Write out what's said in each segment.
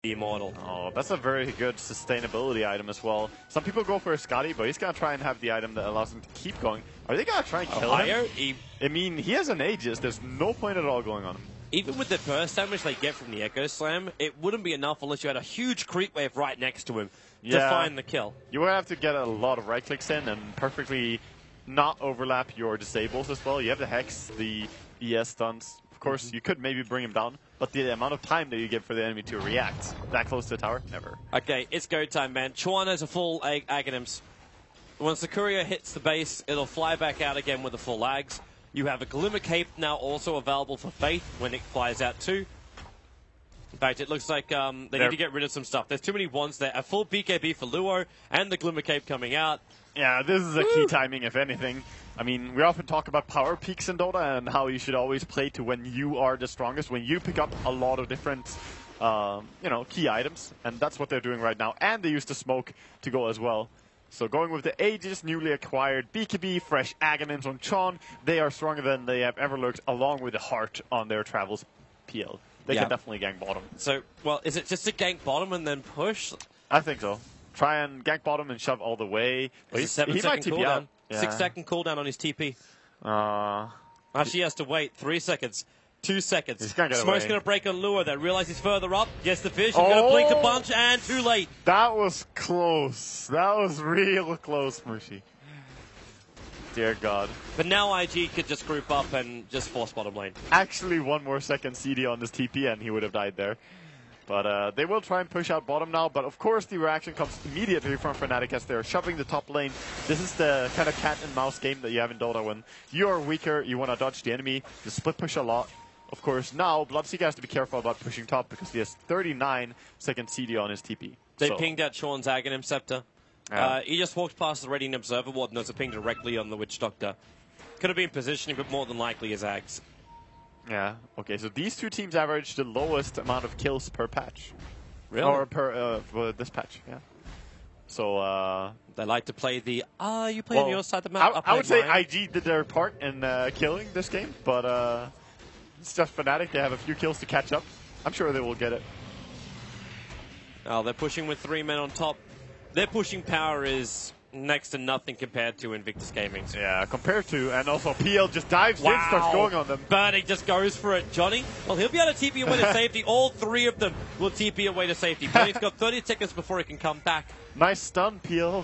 Immortal. Oh, that's a very good sustainability item as well. Some people go for a Scotty, but he's gonna try and have the item that allows him to keep going. Are they gonna try and kill him? I mean, he has an Aegis. There's no point at all going on him. Even with the burst damage they get from the Echo Slam, it wouldn't be enough unless you had a huge creep wave right next to him to find the kill. You would have to get a lot of right clicks in and perfectly not overlap your disables as well. You have the Hex, the ES stuns. Of course, you could maybe bring him down, but the amount of time that you give for the enemy to react that close to the tower, never. Okay, it's go time, man. Chuan has a full Aghanims. Once the courier hits the base, it'll fly back out again with the full Ags. You have a Glimmer Cape now also available for Faith when it flies out too. In fact, it looks like they need to get rid of some stuff. There's too many ones there. A full BKB for Luo and the Glimmer Cape coming out. Yeah, this is a key timing, if anything. I mean, we often talk about power peaks in Dota and how you should always play to when you are the strongest, when you pick up a lot of different, key items. And that's what they're doing right now. And they use the smoke to go as well. So going with the Aegis, newly acquired BKB, fresh Aghanims on Chon, they are stronger than they have ever looked, along with the Heart on their travels PL. They can definitely gank bottom. So, well, is it just to gank bottom and then push? I think so. Try and gank bottom and shove all the way. But he might TP out. Yeah. 6-second cooldown on his TP. Actually, he has to wait 3 seconds. 2 seconds. Smoke's going to break on Lure. They realize he's further up. Gets the fish. He's going to blink a bunch, and too late. That was close. That was real close, Mushi. Dear God. But now IG could just group up and just force bottom lane. Actually, 1 more second CD on this TP, and he would have died there. But they will try and push out bottom now. But of course, the reaction comes immediately from Fnatic as they're shoving the top lane. This is the kind of cat and mouse game that you have in Dota. When you are weaker, you want to dodge the enemy. You split push a lot. Of course, now Bloodseeker has to be careful about pushing top because he has 39 second CD on his TP. They pinged out Sean's Aghanim Scepter. He just walked past the Radiant Observer Ward and there's a ping directly on the Witch Doctor. Could have been positioning, but more than likely his Ags. Yeah, okay, so these two teams average the lowest amount of kills per patch. Really? Or per, for this patch, yeah. So, they like to play the, you play on your side of the map? I would say IG did their part in killing this game, but it's just Fnatic. They have a few kills to catch up. I'm sure they will get it. Oh, they're pushing with 3 men on top. Their pushing power is next to nothing compared to Invictus Gaming's. Yeah, compared to, and also PL just dives in, starts going on them. Burning just goes for it. Johnny, well, he'll be able to TP away to safety. All 3 of them will TP away to safety. Burny's got 30 seconds before he can come back. Nice stun, PL.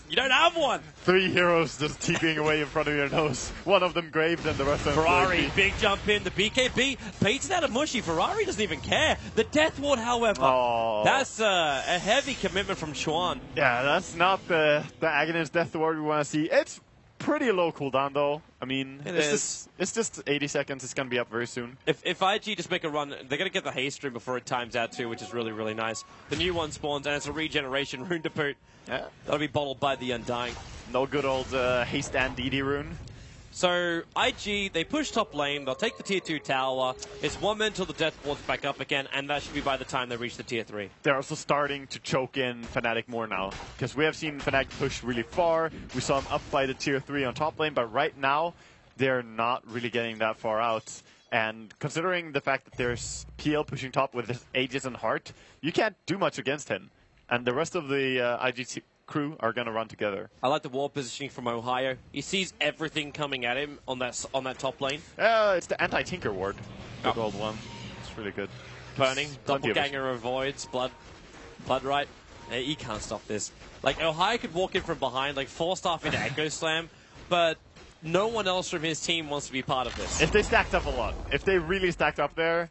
You don't have one. 3 heroes just TPing away in front of your nose. One of them graved and the rest of them Ferrari, big jump in. The BKB paints out a mushy. Ferrari doesn't even care. The Death Ward, however, that's a heavy commitment from Chuan. Yeah, that's not the Aghanim's Death Ward we want to see. It's pretty low cooldown, though. I mean, it's just 80 seconds. It's going to be up very soon. If IG just make a run, they're going to get the haste stream before it times out, too, which is really, really nice. The new one spawns, and it's a regeneration rune to boot. Yeah. That'll be bottled by the Undying. No good old haste and DD rune. So, IG, they push top lane, they'll take the tier 2 tower, it's 1 minute until the Death Ward's back up again, and that should be by the time they reach the tier 3. They're also starting to choke in Fnatic more now, because we have seen Fnatic push really far, we saw them up by the tier 3 on top lane, but right now, they're not really getting that far out. And considering the fact that there's PL pushing top with his Aegis and Heart, you can't do much against him. And the rest of the IG crew are going to run together. I like the wall positioning from Ohio. He sees everything coming at him on that top lane. It's the anti-Tinker ward. Good old one. It's really good. Burning, doppelganger avoids, blood right. He can't stop this. Like, Ohio could walk in from behind, like, force off into Echo Slam, but no one else from his team wants to be part of this. If they stacked up a lot, if they really stacked up there,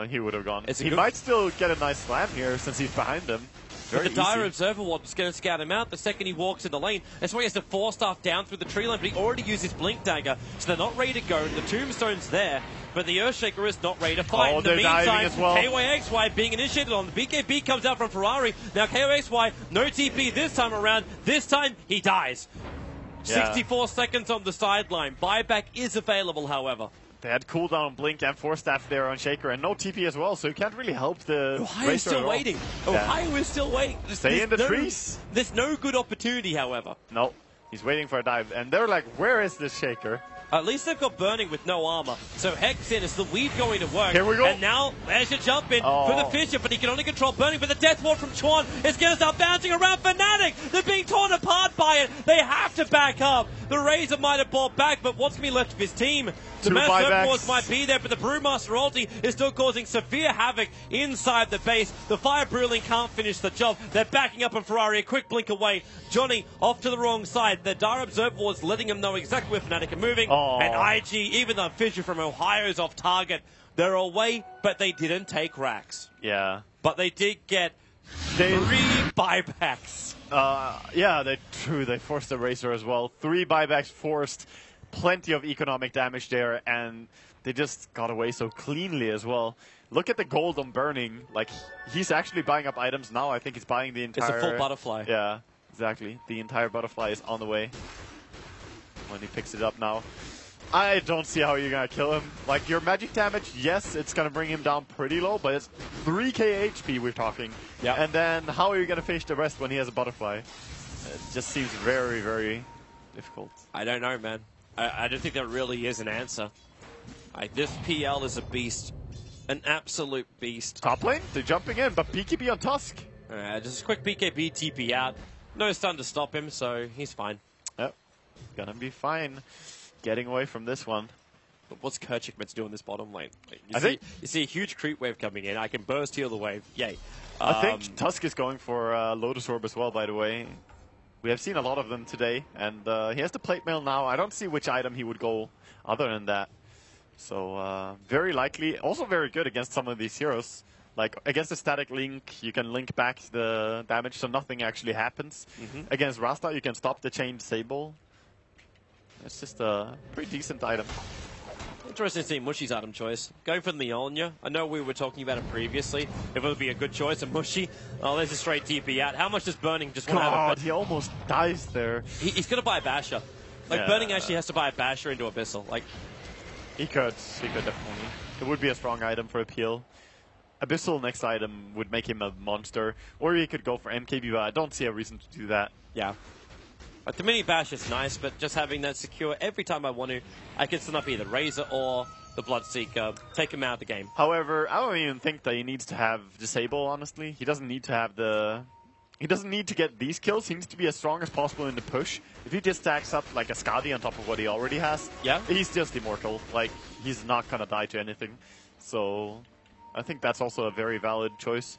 he would have gone. He might still get a nice slam here since he's behind him. But the Dire Observer Ward is going to scout him out the second he walks in the lane. That's why he has to force stuff down through the tree line, but he already used his Blink Dagger, so they're not ready to go. The Tombstone's there, but the Earthshaker is not ready to fight. In the meantime, KYXY being initiated on. The BKB comes out from Ferrari. Now KYXY, no TP this time around. This time, he dies. 64 seconds on the sideline. Buyback is available, however. They had cooldown on Blink and Force Staff there on Shaker, and no TP as well, so you can't really help the Ohio is still waiting. Ohio is still waiting. Stay in the trees. There's no good opportunity, however. No, he's waiting for a dive, and they're like, where is this Shaker? At least they've got Burning with no armor. So Hex in, is the weave going to work? Here we go. And now there's your jump in for the Fissure, but he can only control Burning. But the Death Ward from Chuan is going to start bouncing around. Fnatic, they're being torn apart by it. They have to back up. The Razor might have bought back, but what's going to be left of his team? The Mass Herbivores might be there, but the Brewmaster ulti is still causing severe havoc inside the base. The Fire Brewling can't finish the job. They're backing up on Ferrari, a quick blink away. Johnny off to the wrong side. The Dire Observers letting him know exactly where Fnatic are moving. And IG, even though Fissure from Ohio is off target, they're away, but they didn't take racks. Yeah. But they did get 3 buybacks. Yeah, they forced the Razor as well. 3 buybacks forced. Plenty of economic damage there, and they just got away so cleanly as well. Look at the gold on Burning. Like, he's actually buying up items now. I think he's buying the entire... It's a full butterfly. Yeah, exactly. The entire butterfly is on the way when he picks it up now. I don't see how you're going to kill him. Like, your magic damage, yes, it's going to bring him down pretty low, but it's 3k HP we're talking. Yeah. And then how are you going to face the rest when he has a butterfly? It just seems very, very difficult. I don't know, man. I don't think there really is an answer. This PL is a beast. An absolute beast. Top lane, they're jumping in, but BKB on Tusk. Just a quick BKB TP out. No stun to stop him, so he's fine. Yep, gonna be fine. Getting away from this one. But what's Kerchik meant to do in this bottom lane? You see a huge creep wave coming in. I can burst heal the wave. Yay. I think Tusk is going for Lotus Orb as well, by the way. We have seen a lot of them today, and he has the plate mail now. I don't see which item he would go other than that. So very likely, also very good against some of these heroes. Like against the static link, you can link back the damage so nothing actually happens. Against Rasta, you can stop the chain disable. It's just a pretty decent item. Interesting to see Mushi's item choice. Going for the Mjolnir. I know we were talking about it previously. If it would be a good choice, a Mushi. Oh, there's a straight TP out. How much does Burning just want to have? He almost dies there. He's going to buy a Basher. Like, Burning actually has to buy a Basher into Abyssal. Like, He could definitely. It would be a strong item for appeal. Abyssal next item would make him a monster. Or he could go for MKB, but I don't see a reason to do that. Yeah. Like, the mini bash is nice, but just having that secure every time I want to, I can stun up either Razor or the Bloodseeker, take him out of the game. However, I don't even think that he needs to have Disable, honestly. He doesn't need to have the... He doesn't need to get these kills. He needs to be as strong as possible in the push. If he just stacks up like a Skadi on top of what he already has, he's just immortal. Like, he's not gonna die to anything. So, I think that's also a very valid choice.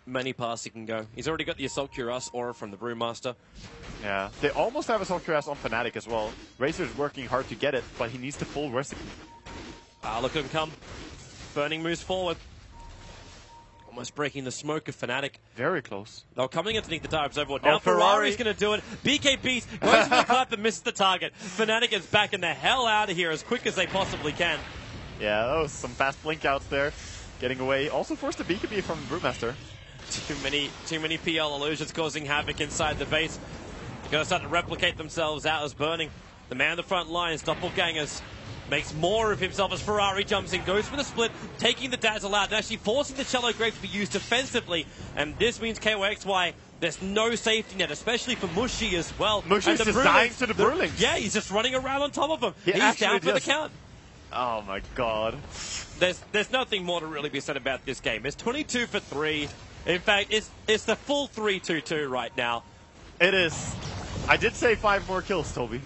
Many paths he can go. He's already got the Assault Cuirass aura from the Brewmaster. Yeah, they almost have Assault Cuirass on Fnatic as well. Razor's working hard to get it, but he needs the full recipe. Look at him come. Burning moves forward. Almost breaking the smoke of Fnatic. Very close. They're coming underneath the Dire Observer. Now Ferrari's going to do it. BKB's goes for the clap and misses the target. Fnatic is backing the hell out of here as quick as they possibly can. Yeah, that was some fast blink outs there. Getting away. Also forced a BKB from Brewmaster. Too many PL illusions causing havoc inside the base. They're going to start to replicate themselves out as Burning. The man in the front lines, doppelgangers, makes more of himself as Ferrari jumps in, goes for the split, taking the Dazzle out, and actually forcing the Cello Grave to be used defensively. And this means KOXY, there's no safety net, especially for Mushi as well. Mushi's just dying to the Brewlings. Yeah, he's just running around on top of him. He's down for the count. Oh my god. There's nothing more to really be said about this game. It's 22 for 3. In fact, it's the full 3-2-2 right now. It is. I did say 5 more kills, Toby.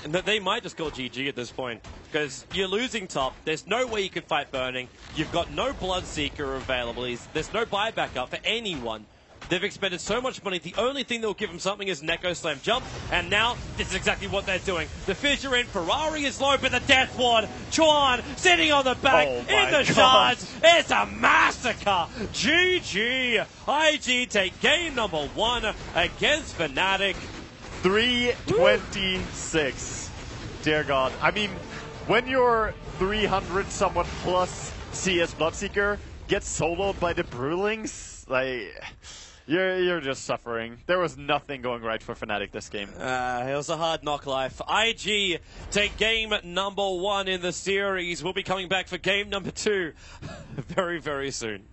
They might just call GG at this point, because you're losing top. There's no way you can fight Burning. You've got no Bloodseeker available. There's no buyback up for anyone. They've expended so much money. The only thing that will give them something is an Echo Slam jump, and now this is exactly what they're doing. The Fissure in, Ferrari is low, but the Death Ward, Chuan sitting on the back in the shards. It's a massacre. GG. IG take game number 1 against Fnatic. 326. Dear God. I mean, when your 300 somewhat plus CS Bloodseeker gets soloed by the Brewlings, like... You're just suffering. There was nothing going right for Fnatic this game. It was a hard knock life. IG take game number 1 in the series. We'll be coming back for game number 2 very, very soon.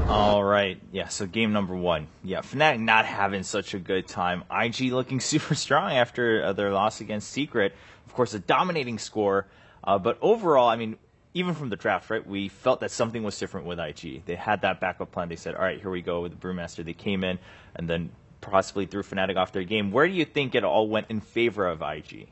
All right. Yeah, so game number 1. Yeah, Fnatic not having such a good time. IG looking super strong after their loss against Secret. Of course, a dominating score. But overall, I mean, even from the draft, right, we felt that something was different with IG. They had that backup plan. They said, all right, here we go with the Brewmaster. They came in and then possibly threw Fnatic off their game. Where do you think it all went in favor of IG?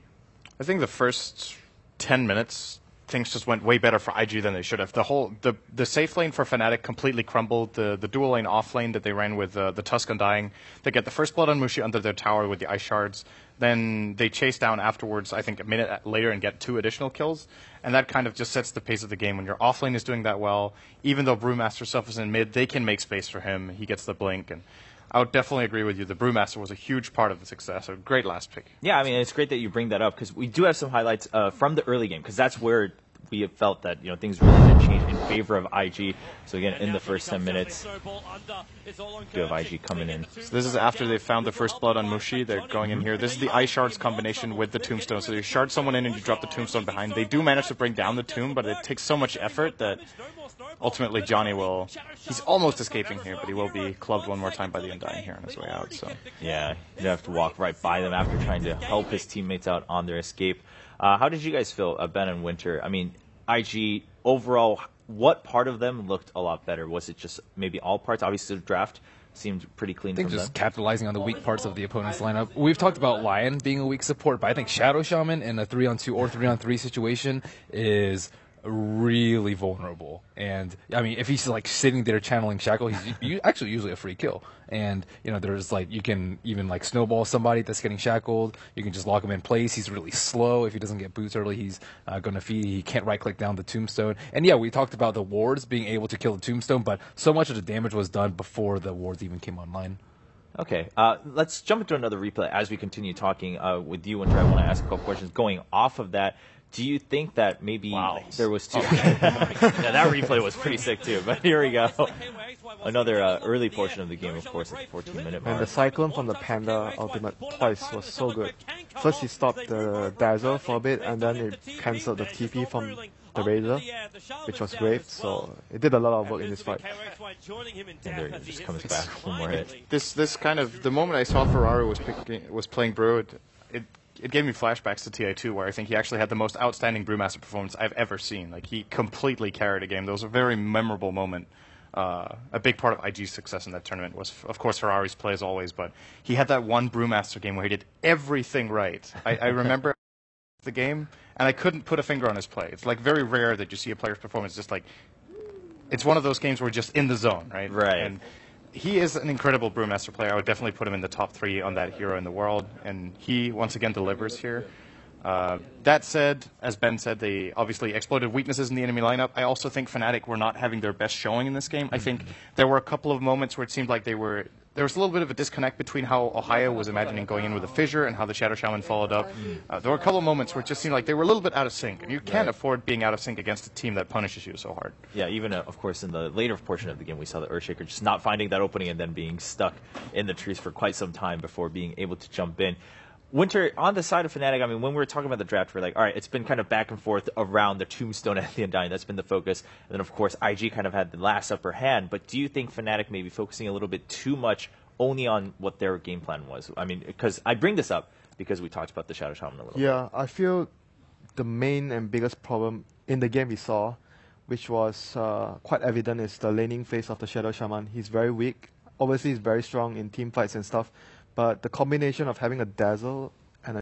I think the first 10 minutes, things just went way better for IG than they should have. The safe lane for Fnatic completely crumbled. The dual lane off lane that they ran with the Tusk Undying, they get the first blood on Mushi under their tower with the ice shards. Then they chase down afterwards, I think a minute later, and get 2 additional kills. And that kind of just sets the pace of the game. When your off lane is doing that well, even though Brewmaster suffers in mid, they can make space for him. He gets the blink. And I would definitely agree with you. The Brewmaster was a huge part of the success. A great last pick. Yeah, I mean, it's great that you bring that up because we do have some highlights from the early game because that's where we have felt that things really did change in favor of IG. So again, in the first 10 minutes, you have IG coming in. So this is after they found the first blood on Mushi. They're going in here. This is the ice shards combination with the tombstone. So you shard someone in and you drop the tombstone behind. They do manage to bring down the tomb, but it takes so much effort that ultimately Johnny he's almost escaping here, but he will be clubbed one more time by the Undying here on his way out. So yeah, you have to walk right by them after trying to help his teammates out on their escape. How did you guys feel, Ben and Winter? I mean, IG, overall, what part of them looked a lot better? Was it just maybe all parts? Obviously, the draft seemed pretty clean I think from just them. capitalizing on the weak parts of the opponent's lineup. We've talked about Lion being a weak support, but I think Shadow Shaman in a 3-on-2 or 3-on-3 situation is really vulnerable. And I mean, if he's like sitting there channeling Shackle, he's actually usually a free kill. And there's like you can even like snowball somebody that's getting shackled. You can just lock him in place. He's really slow. If he doesn't get boots early, he's going to feed. He can't right click down the tombstone. And yeah, we talked about the wards being able to kill the tombstone, but so much of the damage was done before the wards even came online. Okay, let's jump into another replay as we continue talking with you, Winter. I want to ask a couple questions going off of that. Do you think that maybe there was two? Yeah, that replay was pretty sick too. But here we go. Another early portion of the game, of course, at the 14-minute mark. And the Cyclone from the Panda ultimate twice was so good. First he stopped the Dazzle for a bit, and then it cancelled the TP from the Razor, which was great. So it did a lot of work in this fight. And there he just comes back for more hit. This kind of the moment I saw Ferrari was playing Brew, it gave me flashbacks to TI2, where I think he actually had the most outstanding Brewmaster performance I've ever seen. Like, he completely carried a game. That was a very memorable moment. A big part of IG's success in that tournament was, of course, Ferrari's play as always, but he had that one Brewmaster game where he did everything right. I remember the game, and I couldn't put a finger on his play. It's like very rare that you see a player's performance just like, it's one of those games where you're just in the zone, right? Right. And he is an incredible Brewmaster player. I would definitely put him in the top 3 on that hero in the world, and he once again delivers here. That said, as Ben said, they obviously exploited weaknesses in the enemy lineup. I also think Fnatic were not having their best showing in this game. I think there were a couple of moments where it seemed like there was a little bit of a disconnect between how Ohio was imagining going in with a fissure and how the Shadow Shaman followed up. There were a couple of moments where it just seemed like they were a little bit out of sync, and you can't afford being out of sync against a team that punishes you so hard. Yeah, even, of course, in the later portion of the game, we saw the Earthshaker just not finding that opening and then being stuck in the trees for quite some time before being able to jump in. Winter, on the side of Fnatic, I mean, when we were talking about the draft, we are like, all right, it's been kind of back and forth around the Tombstone and the Undying. That's been the focus. And then, of course, IG kind of had the last upper hand. But do you think Fnatic may be focusing a little bit too much only on what their game plan was? I mean, because I bring this up because we talked about the Shadow Shaman a little bit. Yeah, I feel the main and biggest problem in the game we saw, which was quite evident, is the laning phase of the Shadow Shaman. He's very weak. Obviously, he's very strong in team fights and stuff. But the combination of having a Dazzle